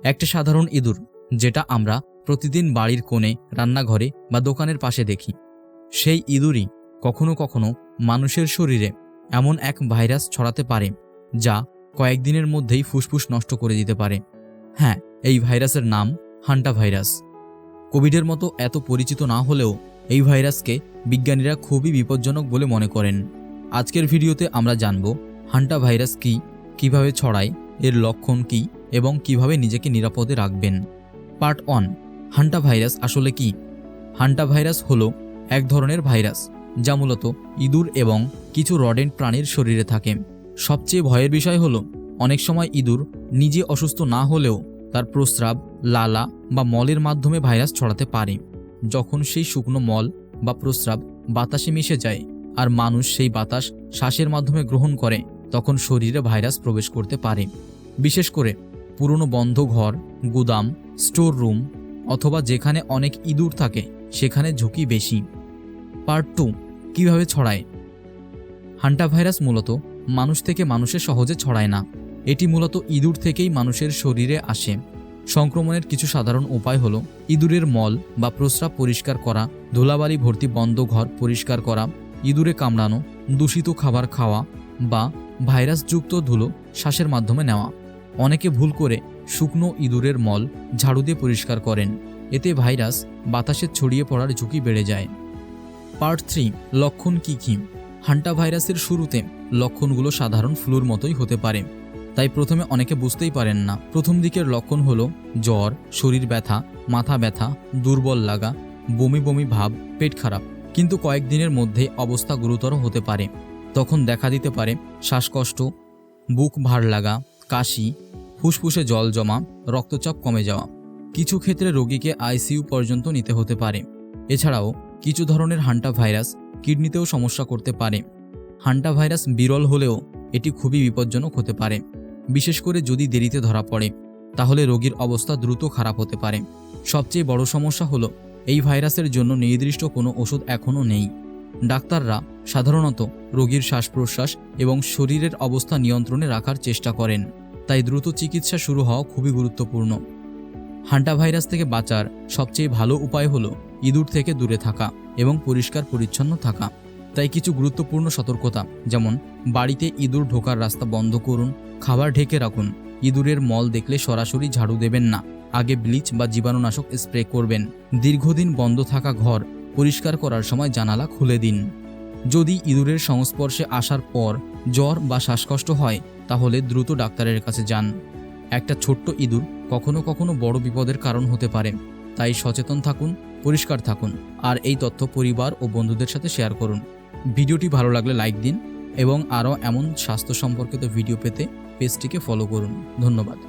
একটা সাধারণ ইঁদুর, যেটা আমরা প্রতিদিন বাড়ির কোণে, রান্নাঘরে বা দোকানের পাশে দেখি। সেই ইঁদুরই কখনো কখনো মানুষের শরীরে এমন এক ভাইরাস ছড়াতে পারে যা কয়েকদিনের মধ্যেই ফুসফুস নষ্ট করে দিতে পারে। হ্যাঁ, এই ভাইরাসের নাম হান্টা ভাইরাস। কোভিডের মতো এত পরিচিত না হলেও এই ভাইরাসকে বিজ্ঞানীরা খুবই বিপজ্জনক বলে মনে করেন। আজকের ভিডিওতে আমরা জানব হান্টা ভাইরাস কী, কিভাবে ছড়ায়, এর লক্ষণ কী এবং কিভাবে নিজেকে নিরাপদে রাখবেন। পার্ট 1, হান্টা ভাইরাস আসলে কি? হান্টা ভাইরাস হলো এক ধরনের ভাইরাস যা মূলত ইঁদুর এবং কিছু রডেন্ট প্রাণীর শরীরে থাকে। সবচেয়ে ভয়ের বিষয় হলো অনেক সময় ইঁদুর নিজে অসুস্থ না হলেও তার প্রস্রাব, লালা বা মলের মাধ্যমে ভাইরাস ছড়াতে পারে। যখন সেই শুকনো মল বা প্রস্রাব বাতাসে মিশে যায় আর মানুষ সেই বাতাস শ্বাসের মাধ্যমে গ্রহণ করে, তখন শরীরে ভাইরাস প্রবেশ করতে পারে। বিশেষ করে পুরনো বন্ধ ঘর, গুদাম, স্টোর রুম অথবা যেখানে অনেক ইঁদুর থাকে সেখানে ঝুঁকি বেশি। পার্ট 2, কিভাবে ছড়ায়? হান্টা ভাইরাস মূলত মানুষ থেকে মানুষে সহজে ছড়ায় না। এটি মূলত ইঁদুর থেকেই মানুষের শরীরে আসে। সংক্রমণের কিছু সাধারণ উপায় হলো ইঁদুরের মল বা প্রস্রাব পরিষ্কার করা, ধুলাবালি ভর্তি বন্ধ ঘর পরিষ্কার করা, ইঁদুরে কামড়ানো, দূষিত খাবার খাওয়া বা ভাইরাসযুক্ত ধুলো শ্বাসের মাধ্যমে নেওয়া। অনেকে ভুল করে শুকনো ইঁদুরের মল ঝাড়ু দিয়ে পরিষ্কার করেন। এতে ভাইরাস বাতাসে ছড়িয়ে পড়ার ঝুঁকি বেড়ে যায়। পার্ট 3, লক্ষণ কী কী? হান্টা ভাইরাসের শুরুতে লক্ষণগুলো সাধারণ ফ্লুর মতোই হতে পারে, তাই প্রথমে অনেকে বুঝতেই পারেন না। প্রথম দিকের লক্ষণ হলো জ্বর, শরীর ব্যথা, মাথা ব্যথা, দুর্বল লাগা, বমি বমি ভাব, পেট খারাপ। কিন্তু কয়েকদিনের মধ্যে অবস্থা গুরুতর হতে পারে। তখন দেখা দিতে পারে শ্বাসকষ্ট, বুক ভার লাগা, কাশি, ফুসফুসে জল জমা, রক্তচাপ কমে যাওয়া। কিছু ক্ষেত্রে রোগীকে আইসিইউ পর্যন্ত নিতে হতে পারে। এছাড়াও কিছু ধরনের হান্টা ভাইরাস কিডনিতেও সমস্যা করতে পারে। হান্টা ভাইরাস বিরল হলেও এটি খুবই বিপজ্জনক হতে পারে। বিশেষ করে যদি দেরিতে ধরা পড়ে, তাহলে রোগীর অবস্থা দ্রুত খারাপ হতে পারে। সবচেয়ে বড় সমস্যা হলো এই ভাইরাসের জন্য নির্দিষ্ট কোনো ওষুধ এখনও নেই। ডাক্তাররা সাধারণত রোগীর শ্বাস প্রশ্বাস এবং শরীরের অবস্থা নিয়ন্ত্রণে রাখার চেষ্টা করেন, তাই দ্রুত চিকিৎসা শুরু হওয়া খুবই গুরুত্বপূর্ণ। হান্টা ভাইরাস থেকে বাঁচার সবচেয়ে ভালো উপায় হলো ইঁদুর থেকে দূরে থাকা এবং পরিষ্কার পরিচ্ছন্ন থাকা। তাই কিছু গুরুত্বপূর্ণ সতর্কতা, যেমন বাড়িতে ইঁদুর ঢোকার রাস্তা বন্ধ করুন, খাবার ঢেকে রাখুন, ইঁদুরের মল দেখলে সরাসরি ঝাড়ু দেবেন না, আগে ব্লিচ বা জীবাণুনাশক স্প্রে করবেন। দীর্ঘদিন বন্ধ থাকা ঘর পরিষ্কার করার সময় জানালা খুলে দিন। যদি ইঁদুরের সংস্পর্শে আসার পর জ্বর বা শ্বাসকষ্ট হয়, তাহলে দ্রুত ডাক্তারের কাছে যান। একটা ছোট্ট ইঁদুর কখনো কখনো বড় বিপদের কারণ হতে পারে, তাই সচেতন থাকুন, পরিষ্কার থাকুন আর এই তথ্য পরিবার ও বন্ধুদের সাথে শেয়ার করুন। ভিডিওটি ভালো লাগলে লাইক দিন এবং আরও এমন স্বাস্থ্য সম্পর্কিত ভিডিও পেতে পেজটিকে ফলো করুন। ধন্যবাদ।